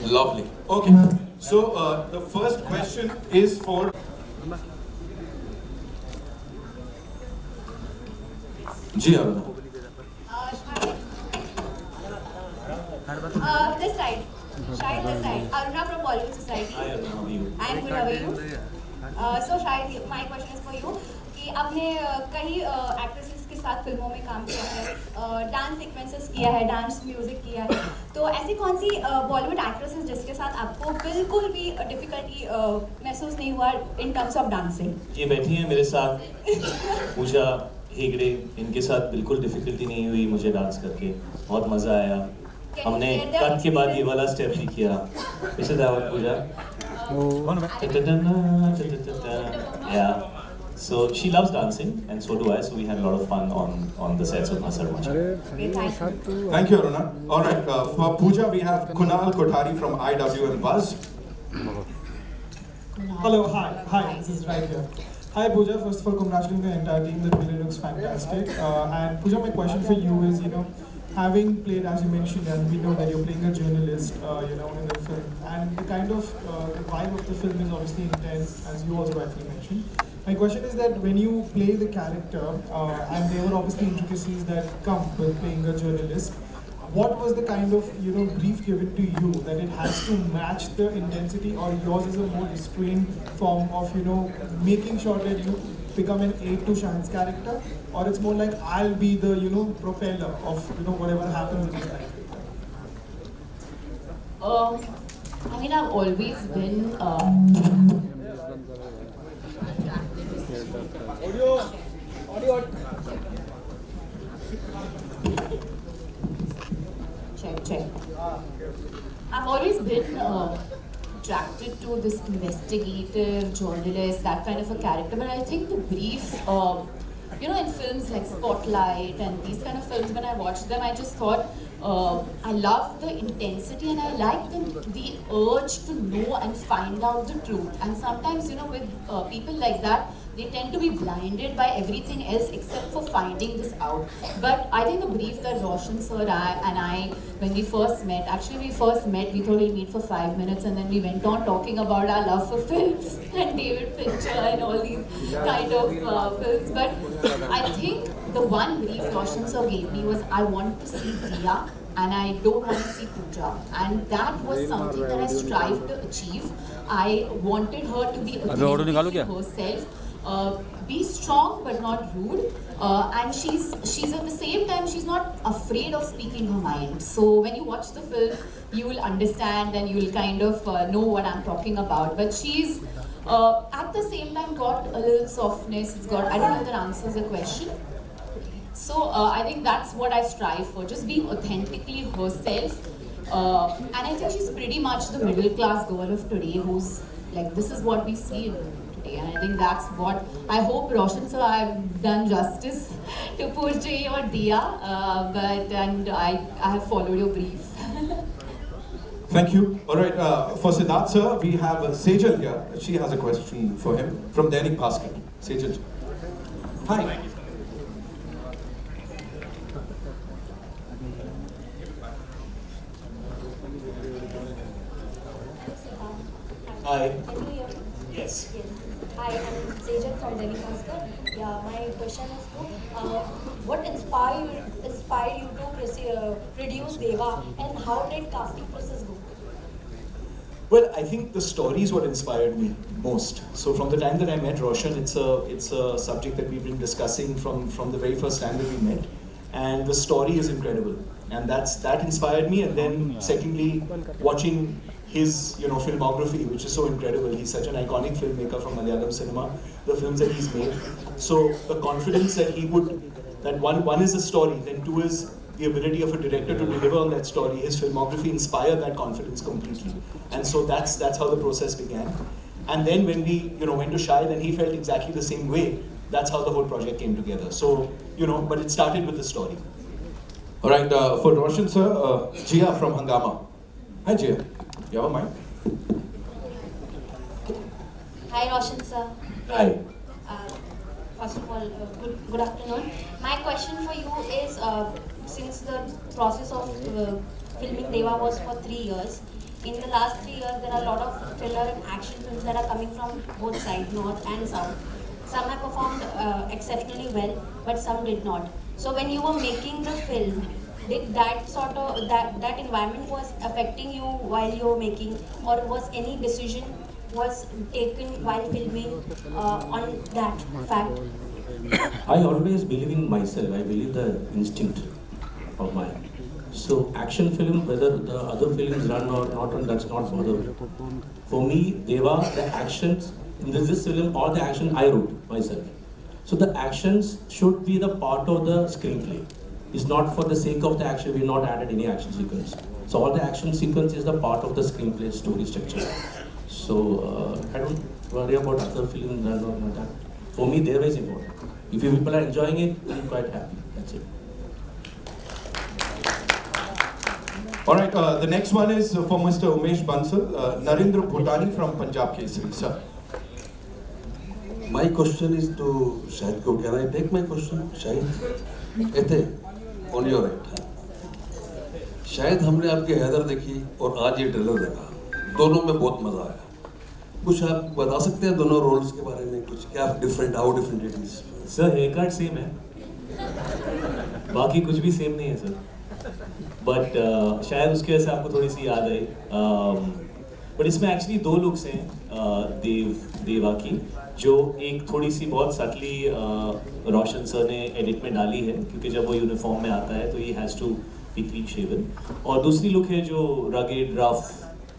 Lovely. Okay. So the first question is for Ji Aruna. This side. Shahid, this side. Aruna from Bollywood Society. Hi Aruna, how are you? I am good. How are you? So Shahid, my question is for you. कि आपने कई actresses के साथ फिल्मों में काम किया है, डांस सीक्वेंसेस किया है, डांस म्यूजिक किया है, तो ऐसी कौन सी बॉलीवुड एक्ट्रेसेस जिसके साथ आपको बिल्कुल भी डिफिकल्टी महसूस नहीं हुआ इन टर्म्स ऑफ डांसिंग? ये बैठी हैं मेरे साथ पूजा हेगड़े, इनके साथ बिल्कुल डिफिकल्टी नहीं हुई मुझे डांस करके, बहुत मज़ा आया। हमने कट के बाद ये वाला स्टेप भी किया। इसे दावत पूजा। Yeah. So she loves dancing and so do I. So we had a lot of fun on the sets of Masar Macha. Thank you, Aruna. All right. For Pooja, we have Kunal Kothari from IW and Buzz. Hello, hi, this is right here. Hi Pooja, first of all congratulating the entire team, the trailer looks fantastic. And Pooja, my question for you is, having played, as you mentioned, and we know that you're playing a journalist, in the film, and the kind of the vibe of the film is obviously intense, as you also rightly mentioned. My question is that when you play the character, and there were obviously intricacies that come with playing a journalist, what was the kind of brief given to you that it has to match the intensity, or yours is a more restrained form of making sure that you become an aid to Shahid's character, or it's more like I'll be the propeller of whatever happens in his life? I mean, I've always been check. I've always been attracted to this investigative journalist, that kind of a character. But I think the brief, in films like Spotlight and these kind of films, when I watched them, I just thought I love the intensity and I like the urge to know and find out the truth. And sometimes, with people like that, they tend to be blinded by everything else except for finding this out. But I think the brief that Roshan sir and I, when we first met, we thought we'll meet for 5 minutes and then we went on talking about our love for films and David Fincher and all these kind of films. But I think the one brief Roshan sir gave me was, I want to see Diya and I don't want to see Pooja. And that was something that I strived to achieve. I wanted her to be authentic herself. Be strong but not rude, and she's at the same time, she's not afraid of speaking her mind. So when you watch the film, you will understand and you will kind of know what I'm talking about. But she's at the same time got a little softness. It's got, I don't know if that answers the question. So I think that's what I strive for, just being authentically herself. And I think she's pretty much the middle class girl of today, who's like, this is what we see in today. And I think that's what I hope Roshan sir I've done justice to portray or Diya, and I have followed your brief. Thank you. All right. For Siddharth sir, we have Sejal here. She has a question for him from Dainik Bhaskar. Sejal. Hi. Hi. Can you hear me? Yes. Hi, I'm Sejal from Dainik Bhaskar. Yeah, my question is what inspired you to produce Deva, and how did casting process go? Well, I think the story is what inspired me most. So from the time that I met Roshan, it's a subject that we've been discussing from the very first time that we met, and the story is incredible, and that inspired me. And then secondly, watching his filmography, which is so incredible. He's such an iconic filmmaker from Malayalam cinema, the films that he's made. So the confidence that he would, that one is the story, then two is the ability of a director to deliver on that story. His filmography inspired that confidence completely. And so that's how the process began. And then when we went to Shahid and he felt exactly the same way, that's how the whole project came together. So, but it started with the story. All right. For Roshan sir, Jia from Hungama. Hi Jia. You have a mic? Hi Roshan sir. Hi. First of all, good afternoon. My question for you is, since the process of filming Deva was for 3 years, in the last 3 years, there are a lot of thriller and action films that are coming from both sides, north and south. Some have performed exceptionally well, but some did not. So when you were making the film, did that sort of that environment was affecting you while you were making, or was any decision was taken while filming on that fact? I always believe in myself. I believe the instinct of mine. So action film, whether the other films run or not run, that's not bother me. For me, Deva, the actions in this film, all the action I wrote myself. So the actions should be the part of the screenplay. It's not for the sake of the action. We've not added any action sequence. So all the action sequence is the part of the screenplay story structure. So I don't worry about other films run or not that. For me, Deva is important. If you people are enjoying it, I'm quite happy. That's it. All right, the next one is for Mr. Umesh Bansal, Narendra Bhutani from Punjab Kesari, sir. My question is to Shahid Kapoor. Can I take my question, Shahid? Ete, on your right. शायद हमने आपकी हैदर देखी और आज ये trailer देखा, दोनों में बहुत मजा आया. कुछ आप बता सकते हैं दोनों रोल्स के बारे में, कुछ क्या different, how different it is? Sir hair cut same है, बाकी कुछ भी सेम नहीं है सर. बट शायद उसकी वजह से आपको थोड़ी सी याद आई. बट इसमें एक्चुअली 2 लुक्स हैं देवा की, जो एक थोड़ी सी बहुत सटली रोशन सर ने एडिट में डाली है, क्योंकि जब वो यूनिफॉर्म में आता है तो he has to be clean shaven. और दूसरी लुक है जो रगेड, रफ,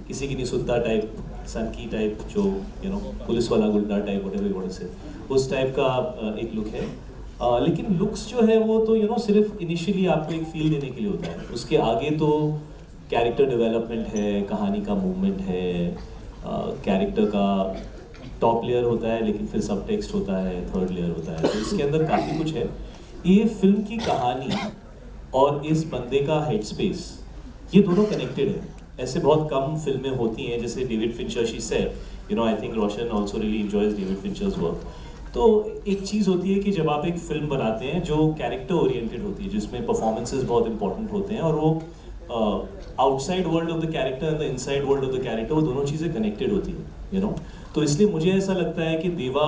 किसी की नहीं सुनता टाइप, सनकी टाइप, जो पुलिस वाला गुंडा टाइप, व्हाटएवर से उस टाइप का एक लुक है. लेकिन लुक्स जो है वो तो सिर्फ इनिशियली आपको एक फील देने के लिए होता है. उसके आगे तो कैरेक्टर डेवलपमेंट है, कहानी का मूवमेंट है, कैरेक्टर का टॉप लेयर होता है, लेकिन फिर सब टेक्स्ट होता है, थर्ड लेयर होता है. तो इसके अंदर काफ़ी कुछ है. ये फिल्म की कहानी और इस बंदे का हेड स्पेस, ये दोनों कनेक्टेड है. ऐसे बहुत कम फिल्में होती हैं, जैसे David Fincher, she said, I think Roshan also really enjoys David Fincher's work. तो एक चीज़ होती है कि जब आप एक फिल्म बनाते हैं जो कैरेक्टर ओरिएंटेड होती है, जिसमें परफॉर्मेंसेस बहुत इंपॉर्टेंट होते हैं, और वो outside world of the character and the inside world of the character, वो दोनों चीज़ें कनेक्टेड होती हैं. तो इसलिए मुझे ऐसा लगता है कि देवा,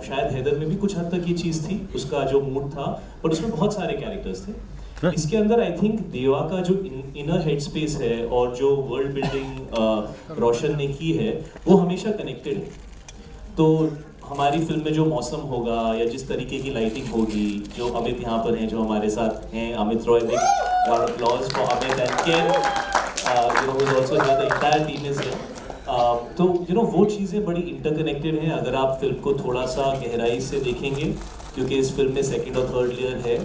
शायद हैदर में भी कुछ हद तक ये चीज़ थी, उसका जो मूड था, बट उसमें बहुत सारे कैरेक्टर्स थे. इसके अंदर आई थिंक देवा का जो इनर हेड स्पेस है और जो वर्ल्ड बिल्डिंग रोशन ने की है, वो हमेशा कनेक्टेड है. तो हमारी फिल्म में जो मौसम होगा या जिस तरीके की लाइटिंग होगी, जो अमित यहाँ पर हैं, जो हमारे साथ हैं, Amit Roy, big round of applause for Amit and Ken, who is also here, the entire team is here. तो वो चीज़ें बड़ी इंटरकनेक्टेड हैं अगर आप फिल्म को थोड़ा सा गहराई से देखेंगे, क्योंकि इस फिल्म में सेकंड और थर्ड लेयर है.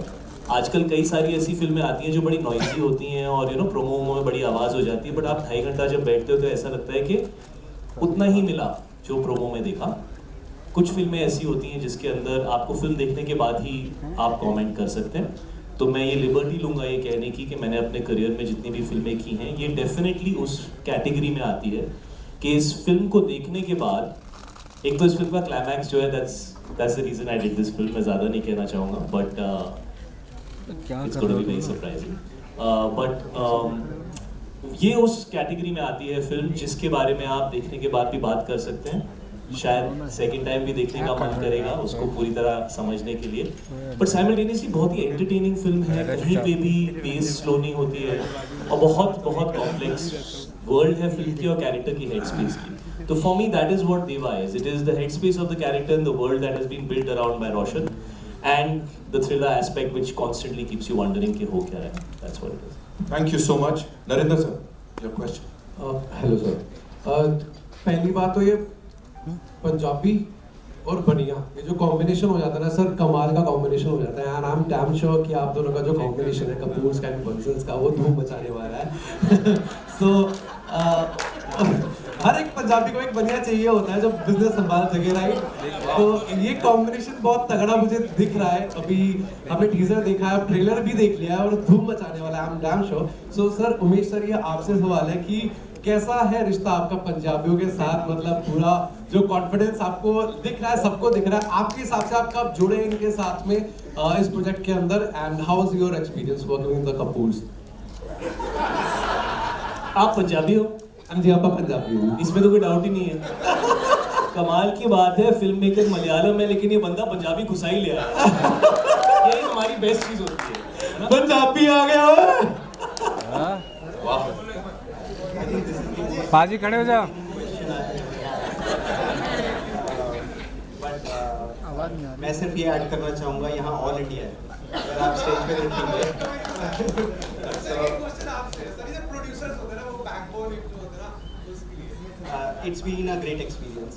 आजकल कई सारी ऐसी फिल्में आती हैं जो बड़ी नॉइजी होती हैं और प्रोमो में बड़ी आवाज़ हो जाती है, बट आप 2.5 घंटा जब बैठते हो तो ऐसा लगता है कि उतना ही मिला जो प्रोमो में देखा. कुछ फिल्में ऐसी होती हैं जिसके अंदर आपको फिल्म देखने के बाद ही आप कमेंट कर सकते हैं. तो मैं ये लिबर्टी लूँगा ये कहने की कि मैंने अपने करियर में जितनी भी फिल्में की हैं, ये डेफिनेटली उस कैटेगरी में आती है कि इस फिल्म को देखने के बाद, एक तो इस फिल्म का क्लाइमैक्स जो है, that's the reason I did this film. मैं ज़्यादा नहीं कहना चाहूँगा, but it's going to be very surprising. But ये उस कैटेगरी में आती है फिल्म जिसके बारे में आप देखने के बाद भी बात कर सकते हैं. शायद सेकंड टाइम भी देखने का मन करेगा उसको पूरी तरह समझने के लिए. बट साइमल्टेनियसली बहुत ही एंटरटेनिंग फिल्म है, कहीं पे भी पेस स्लो नहीं होती है, और बहुत बहुत कॉम्प्लेक्स वर्ल्ड है फिल्म की और कैरेक्टर की हेड स्पेस की. तो for me that is what Deva is. It is the head space of the character in the world that has been built around by Roshan, and the thriller aspect which constantly keeps you wondering कि हो क्या रहा है. That's what it is. Thank you so much. Narendra sir, your question. Hello sir. पहली बात तो ये पंजाबी और बनिया, ये जो कॉम्बिनेशन हो जाता है ना सर, कमाल का कॉम्बिनेशन हो जाता है. And I am damn sure कि आप दोनों का जो कॉम्बिनेशन है कपूर्स एंड बंसल्स का, वो धूम मचाने वाला है. सो हर एक पंजाबी को एक बनिया चाहिए होता है जो बिजनेस संभाल सके, राइट? तो ये कॉम्बिनेशन बहुत तगड़ा मुझे दिख रहा है. अभी हमने टीजर देखा है, ट्रेलर भी देख लिया है और धूम मचाने वाला है. I am damn sure. So sir, Umesh sir, ये आपसे सवाल है कि कैसा है रिश्ता आपका पंजाबियों के साथ? मतलब पूरा जो कॉन्फिडेंस आपको दिख रहा है, सबको दिख रहा है, आपके हिसाब से आप कब जुड़े इनके साथ में इस प्रोजेक्ट के अंदर? And how is your experience working with the Kapoors? आप पंजाबी हो? हाँ जी आप पंजाबी हो इसमें तो कोई डाउट ही नहीं है। कमाल की बात है, फिल्म मेकर मलयालम है लेकिन ये बंदा पंजाबी घुसा ही ले आया। यही हमारी बेस्ट चीज होती है ना? पंजाबी आ गया ओए। वाह। बाजी खड़े हो जाओ। मैं सिर्फ ये ऐड करना चाहूँगा, यहाँ ऑल इंडिया है, अगर आप स्टेज पे देखेंगे it's been a great experience.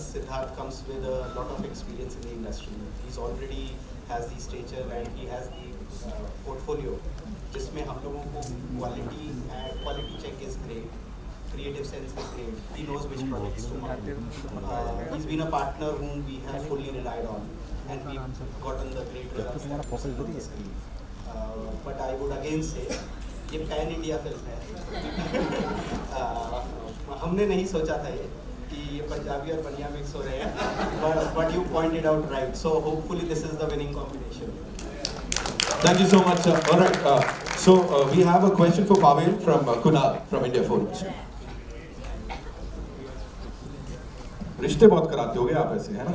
Siddharth comes with a lot of experience in the industry. He's already has the stature and he has the portfolio जिसमें हम लोगों को quality check is great, creative sense is great. He knows which projects to market. He's been a partner whom we have fully relied on, and we've gotten the great results that we see on the screen. But I would again say, ये pan India film है। हमने नहीं सोचा था कि ये पंजाबी और बनिया मिक्स हो रहे हैं, but you pointed out right. So hopefully this is the winning combination. Thank you so much, sir. All right. So we have a question for Pavel from Kunal from India Forums. रिश्ते बहुत कराते होगे आप ऐसे, है ना?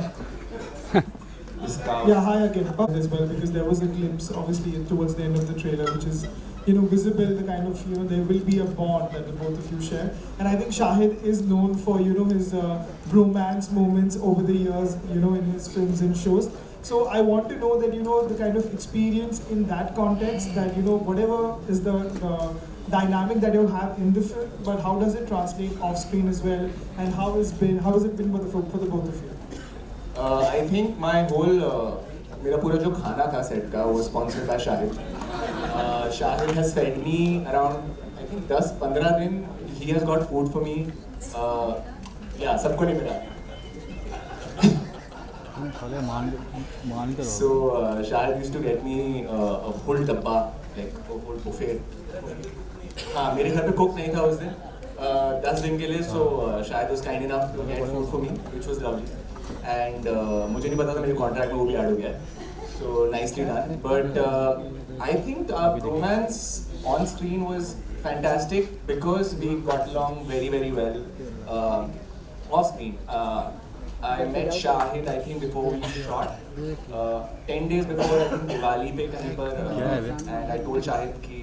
Yeah, hi again. As well, because there was a glimpse, obviously, towards the end of the trailer, which is, visible, the kind of, there will be a bond that the both of you share. And I think Shahid is known for, his romance moments over the years, in his films and shows. So I want to know that, the kind of experience in that context, that, whatever is the dynamic that you have in the film, but how does it translate off screen as well, and how has it been for the both of you? I think my whole मेरा पूरा जो खाना था set का वो sponsored by Shahid. Shahid has fed me around I think 10-15 दिन. He has got food for me. Yeah, सबको नहीं मिला. So Shahid used to get me a full dabba, like a whole buffet. हाँ, मेरे घर पे कुक नहीं था उस दिन 10 दिन के लिए. So Shahid was kind enough to get food for me, which was lovely. And मुझे नहीं पता था मेरे कॉन्ट्रैक्ट में वो भी ऐड हो गया है. So nicely done. But I think our romance on screen was fantastic because we got along very very well off screen. I met Shahid I think before we shot 10 days before I think Diwali पे कहीं पर and I told Shahid कि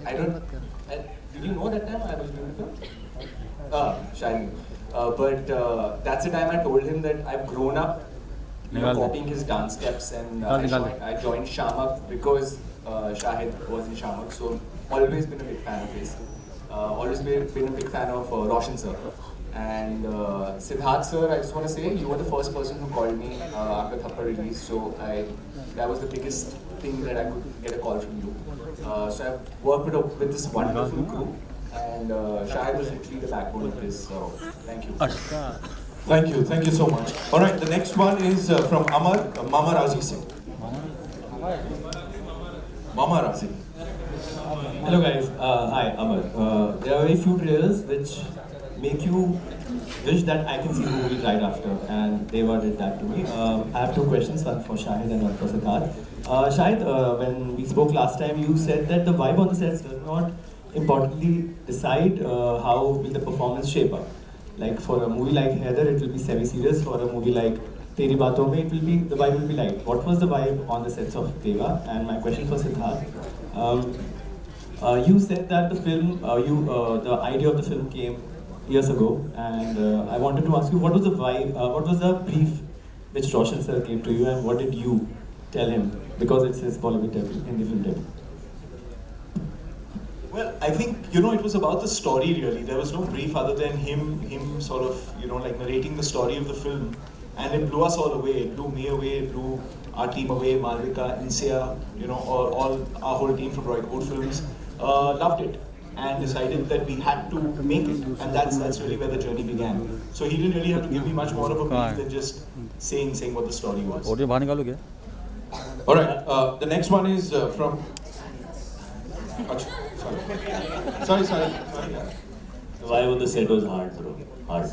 I don't did you know that time I was doing the film? Shahid. But that's the time I told him that I've grown up copying his dance steps, and I joined Shamak because Shahid was in Shamak. So always been a big fan of his. Always been a big fan of Roshan sir. And Siddharth sir, I just want to say you were the first person who called me after Thappad release. So that was the biggest thing that I could get a call from you. So I've worked with this wonderful crew. And Shahid was literally the backbone of this, so thank you. Thank you so much. All right, the next one is from Amar, Mama Razi Singh. Mama Razi. Hello guys, hi Amar. There are very few trailers which make you wish that I can see the movie right after, and Deva did that to me. I have two questions, one for Shahid and one for Siddharth. Shahid, when we spoke last time, you said that the vibe on the sets does not importantly decide how will the performance shape up. Like for a movie like Heather, it will be semi-serious. For a movie like Teri Baaton Mein, the vibe will be light. What was the vibe on the sets of Deva? And my question for Siddharth, you said that the film, the idea of the film came years ago, and I wanted to ask you, what was the vibe, what was the brief which Roshan sir came to you, and what did you tell him? Because it's his Bollywood debut, Hindi film debut. Well, I think, it was about the story really. There was no brief other than him sort of, like narrating the story of the film. And it blew us all away. It blew me away, it blew our team away, Malvika, Insia, all our whole team from Roy Code Films. Loved it and decided that we had to make it. And that's really where the journey began. So he didn't really have to give me much more of a brief than just saying what the story was. All right, the next one is from... Sorry. The vibe on the set was hard, bro. Hard.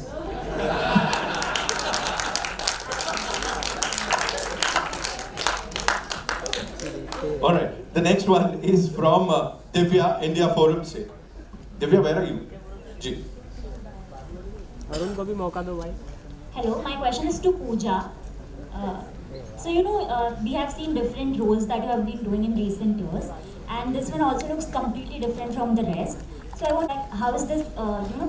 All right, the next one is from Divya, India Forum se. Divya, where are you? Ji. Arun को भी मौका दो भाई. Hello, my question is to Pooja. So we have seen different roles that you have been doing in recent years, and this one also looks completely different from the rest. So I want like, how is this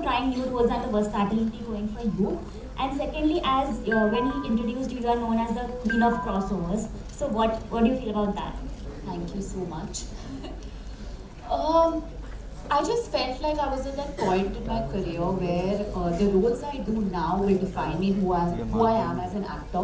trying new roles and the versatility going for you? And secondly, as when he introduced you, you are known as the queen of crossovers. So what do you feel about that? Thank you so much. I just felt like I was at that point in my career where the roles I do now will define me who I am as an actor,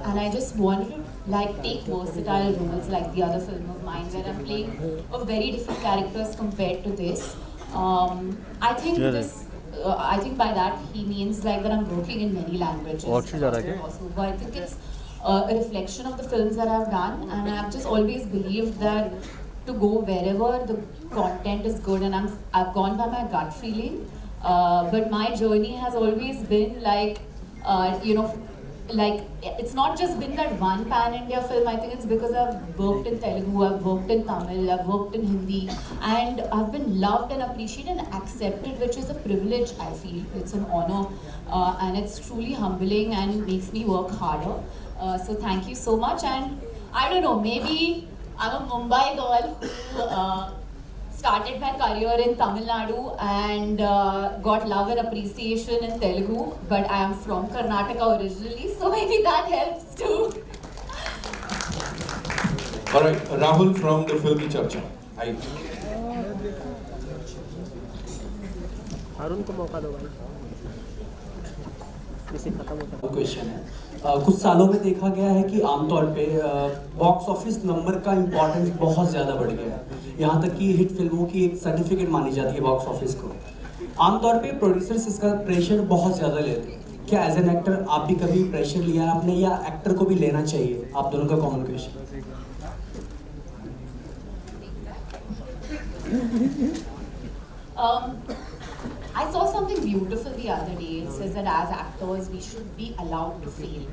and I just wanted to like take versatile roles like the other film of mine where I'm playing of very different characters compared to this. I think I think by that he means like that I'm working in many languages. But I think it's a reflection of the films that I've done, and I've just always believed that to go wherever the content is good, and I've gone by my gut feeling. But my journey has always been like, like it's not just been that one pan-India film. I think it's because I've worked in Telugu, I've worked in Tamil, I've worked in Hindi, and I've been loved and appreciated and accepted, which is a privilege. I feel it's an honor, and it's truly humbling and makes me work harder. So thank you so much, and I don't know, maybe I'm a Mumbai girl who started my career in Tamil Nadu and got love and appreciation in Telugu, but I am from Karnataka originally, so maybe that helps too. All right, Rahul from the Filmy Charcha. Hi. Arun को मौका दो भाई. किसी खत्म होता. Question है, कुछ सालों में देखा गया है कि आमतौर पे बॉक्स ऑफिस नंबर का इम्पोर्टेंस बहुत ज़्यादा बढ़ गया है, यहाँ तक कि हिट फिल्मों की एक सर्टिफिकेट मानी जाती है बॉक्स ऑफिस को. आमतौर पे प्रोड्यूसर्स इसका प्रेशर बहुत ज़्यादा लेते हैं. क्या एज एन एक्टर आप भी कभी प्रेशर लिया है आपने, या एक्टर को भी लेना चाहिए? आप दोनों का common question. I saw something beautiful the other day. It says that as actors, we should be allowed to fail.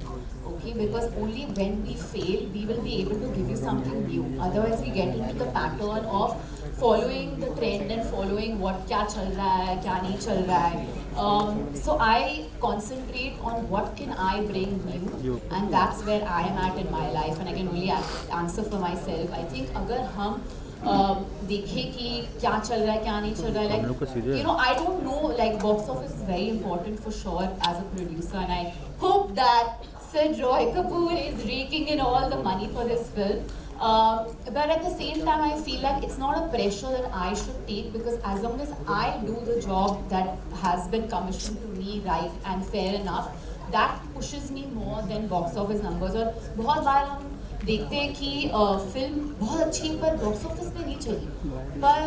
Okay, because only when we fail, we will be able to give you something new. Otherwise, we get into the pattern of following the trend and following what kya chal raha hai, kya nahi chal raha hai. So I concentrate on what can I bring new, and that's where I am at in my life, and I can only answer for myself. I think अगर हम देखें कि क्या चल रहा है क्या नहीं चल रहा है, like I don't know, like box office is very important for sure as a producer, and I hope that Sir Roy Kapoor is raking in all the money for this film. But at the same time, I feel like it's not a pressure that I should take, because as long as I do the job that has been commissioned to me right and fair enough, that pushes me more than box office numbers. और बहुत बार हम देखते हैं कि film बहुत अच्छी है पर बॉक्स ऑफिस पे नहीं चली, पर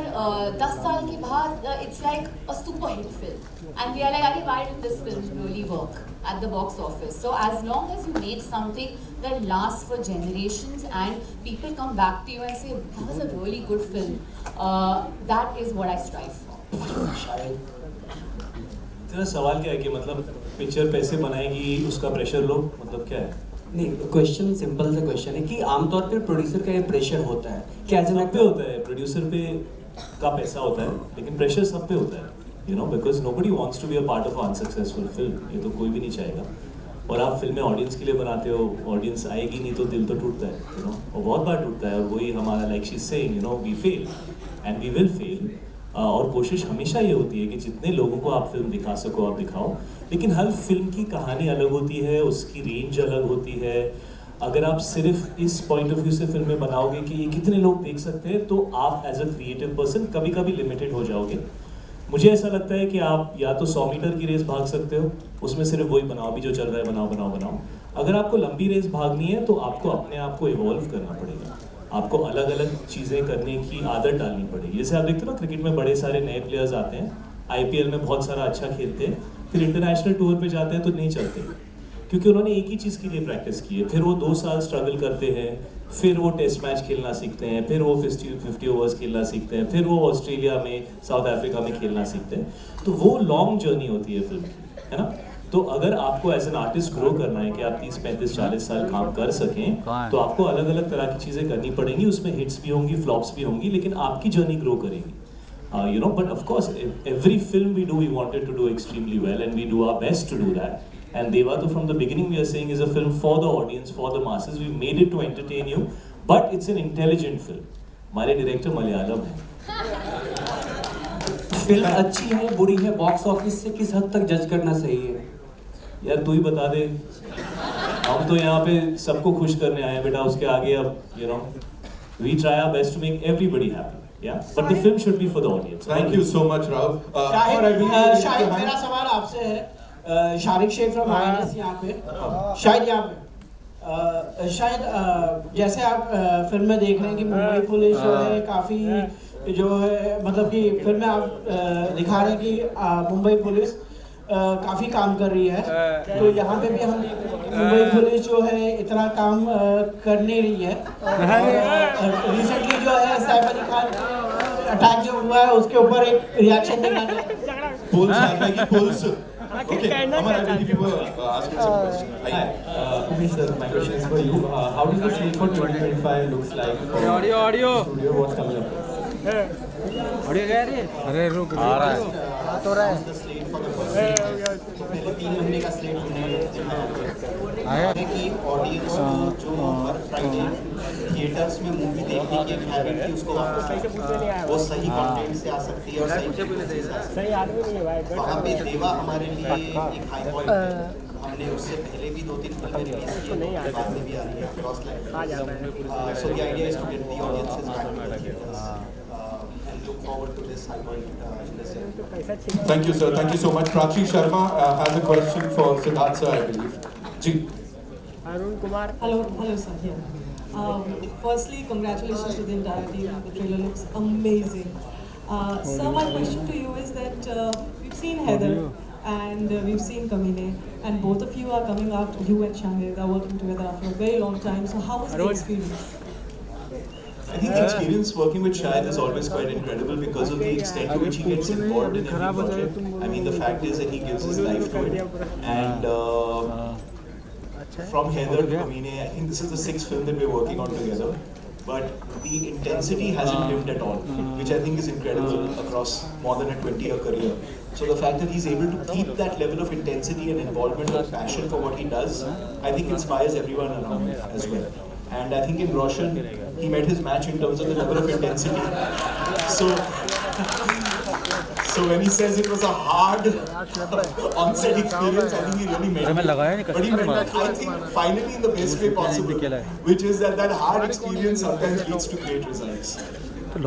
10 साल के बाद it's like a super hit film, and we are like अरे why did this film really work at the box office. So as long as you make something that lasts for generations and people come back to you and say that was a really good film, that is what I strive for. तेरा सवाल क्या है कि मतलब picture पैसे बनाएगी उसका pressure low, मतलब क्या है? नहीं, क्वेश्चन सिंपल सा क्वेश्चन है कि आमतौर पे प्रोड्यूसर का ये प्रेशर होता है, क्या सब पे होता है, प्रोड्यूसर पे का पैसा होता है, लेकिन प्रेशर सब पे होता है, because nobody wants to be a part of an unsuccessful film. ये तो कोई भी नहीं चाहेगा. और आप फिल्में ऑडियंस के लिए बनाते हो, ऑडियंस आएगी नहीं तो दिल तो टूटता है, और बहुत बार टूटता है, और वही हमारा like she is saying, we fail and we will fail. और कोशिश हमेशा ये होती है कि जितने लोगों को आप फिल्म दिखा सको आप दिखाओ, लेकिन हर फिल्म की कहानी अलग होती है, उसकी रेंज अलग होती है. अगर आप सिर्फ इस पॉइंट ऑफ व्यू से फिल्में बनाओगे कि ये कितने लोग देख सकते हैं, तो आप एज अ क्रिएटिव पर्सन कभी कभी लिमिटेड हो जाओगे. मुझे ऐसा लगता है कि आप या तो 100 मीटर की रेस भाग सकते हो, उसमें सिर्फ वही बनाओ भी जो चल रहा है, बनाओ बनाओ बनाओ. अगर आपको लंबी रेस भागनी है तो आपको अपने आप को इवॉल्व करना पड़ेगा, आपको अलग अलग चीज़ें करने की आदत डालनी पड़ेगी. जैसे आप देखते हो ना, क्रिकेट में बड़े सारे नए प्लेयर्स आते हैं, IPL में बहुत सारा अच्छा खेलते हैं, फिर इंटरनेशनल टूर पे जाते हैं तो नहीं चलते, क्योंकि उन्होंने एक ही चीज़ के लिए प्रैक्टिस की है. फिर वो 2 साल स्ट्रगल करते हैं, फिर वो टेस्ट मैच खेलना सीखते हैं, फिर वो 50 ओवर्स खेलना सीखते हैं, फिर वो ऑस्ट्रेलिया में, साउथ अफ्रीका में खेलना सीखते हैं. तो वो लॉन्ग जर्नी होती है फिल्म की, है ना. तो अगर आपको एज एन आर्टिस्ट ग्रो करना है कि आप 30, 35, 40 साल काम कर सकें, तो आपको अलग अलग तरह की चीज़ें करनी पड़ेंगी. उसमें हिट्स भी होंगी, फ्लॉप्स भी होंगी, लेकिन आपकी जर्नी ग्रो करेगी. You know, but of course, every film we do, we wanted to do extremely well, and we do our best to do that. And Devatu, from the beginning, we are saying is a film for the audience, for the masses. We've made it to entertain you, but it's an intelligent film. हमारे director Malayalam है. Film अच्छी है बुरी है box office से किस हद तक जज करना सही है? यार तू ही बता दे. हम तो यहाँ पे सबको खुश करने आए हैं बेटा. उसके आगे अब you know, we try our best to make everybody happy. Yeah, but the film should be for the audience. Thank you so much, Rav. Shahid मेरा सवाल आपसे है. शारिक शेख फ्रॉम INS यहाँ पे. शाहिद यहाँ पे. शाहिद जैसे आप फिल्म में देख रहे हैं कि मुंबई पुलिस जो है काफ़ी जो है मतलब कि फिल्म में आप दिखा रहे हैं कि मुंबई पुलिस काफ़ी काम कर रही है. तो यहाँ पे भी हम मुंबई पुलिस जो है इतना काम कर नहीं रही है. रिसेंटली जो है सैफ अली खान अटैक जो हुआ है उसके ऊपर एक रिएक्शन देना चाहिए. Pulse. Okay, Amar, I will give you asking some questions. My question is for you. How does the slate for 2025 looks like? Audio. Studio, what's coming up? अरे रुक आ रहा है तो रहा है. पहले 3 महीने का स्लेट हमने कि ऑडियंस को जो हर फ्राइडे थिएटर्स में मूवी देखने की एक हैबिट थी उसको वापस वो सही कंटेंट से आ सकती है और सही आदमी नहीं है भाई. वहाँ पे देवा हमारे लिए एक हाई पॉइंट है. हमने उससे पहले भी 2-3 फिल्में रिलीज की हैं, बाद में भी आ रही है cross line. So the idea is to get the audiences back to the theatres. Look forward to this high point in this year. Thank you, sir. Thank you so much. Prachi Sharma has a question for Siddharth sir, I believe. Ji. Arun Kumar. Hello, sir. Here. Firstly, congratulations to the entire team. The trailer looks amazing. Sir, my question to you is that we've seen Heather and we've seen Kamine, and both of you are coming out. You and Shahid are working together after a very long time. So, how was the experience? I think the experience working with Shahid is always quite incredible because of the extent to which he gets involved in every project. I mean, the fact is that he gives his life to it. And from Heather to Kamine, I think this is the 6th film that we're working on together. But the intensity hasn't dimmed at all, which I think is incredible across more than a 20-year career. So the fact that he's able to keep that level of intensity and involvement and passion for what he does, I think inspires everyone around him as well. And I think in Roshan, he met his match in terms of the level of intensity. So when he says it was a hard on-set experience, I think he really meant it. But he meant it, I think, finally in the best way possible, which is that hard experience sometimes leads to great results. All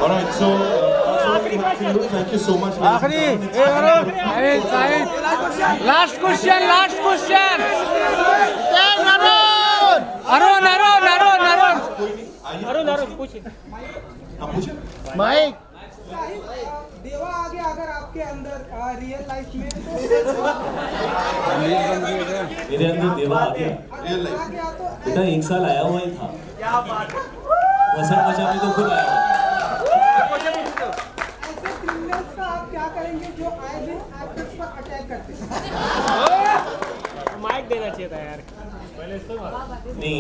right, so thank you so much. Last question. Arun, पूछिए. Mic. देवा आगे अगर आपके अंदर real life में मेरे अंदर देवा आ गया. रियल लाइफ बेटा 1 साल आया हुआ ही था. क्या बात है. वसंत पंचमी तो खुद आया हुआ. ऐसे क्रिमिनल्स का आप क्या करेंगे जो आए दिन एक्टर्स पर अटैक करते हैं? माइक देना चाहिए था यार. नहीं,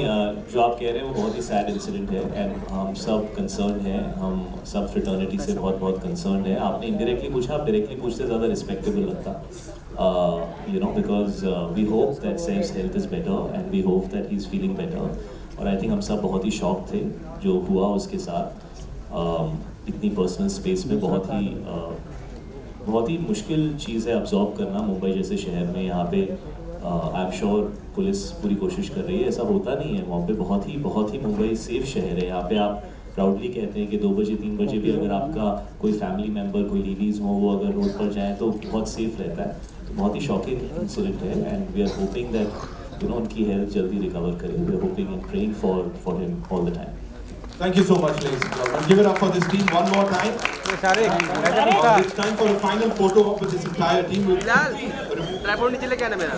जो आप कह रहे हैं वो बहुत ही सैड इंसिडेंट है एंड हम सब कंसर्न हैं. हम सब फ्रेटर्निटी से बहुत कंसर्न है. आपने इनडायरेक्टली पूछा, आप डायरेक्टली पूछते ज़्यादा रिस्पेक्टेबल लगता. You know, because we hope that Saif's health is better and we hope that he's feeling better. और आई थिंक हम सब बहुत ही शॉक थे जो हुआ उसके साथ. इतनी पर्सनल स्पेस में बहुत ही मुश्किल चीज़ है अब्जॉर्ब करना मुंबई जैसे शहर में. यहाँ पे आई एम श्योर पुलिस पूरी कोशिश कर रही है. ऐसा होता नहीं है वहाँ पे. बहुत ही मुंबई सेफ शहर है. यहाँ पे आप प्राउडली कहते हैं कि 2 बजे 3 बजे भी अगर आपका कोई फैमिली मेम्बर, कोई लेडीज़ हो, वो अगर रोड पर जाए तो बहुत सेफ रहता है. तो बहुत ही शॉकिंग इंसिडेंट है and we are hoping that उनकी हेल्थ जल्दी रिकवर करे. We are hoping and praying for him all the time. Thank you so much, ladies and gentlemen. Give it up for this team one more time. It's time for a final photo op with this entire team. Tripod नीचे लेके आना मेरा.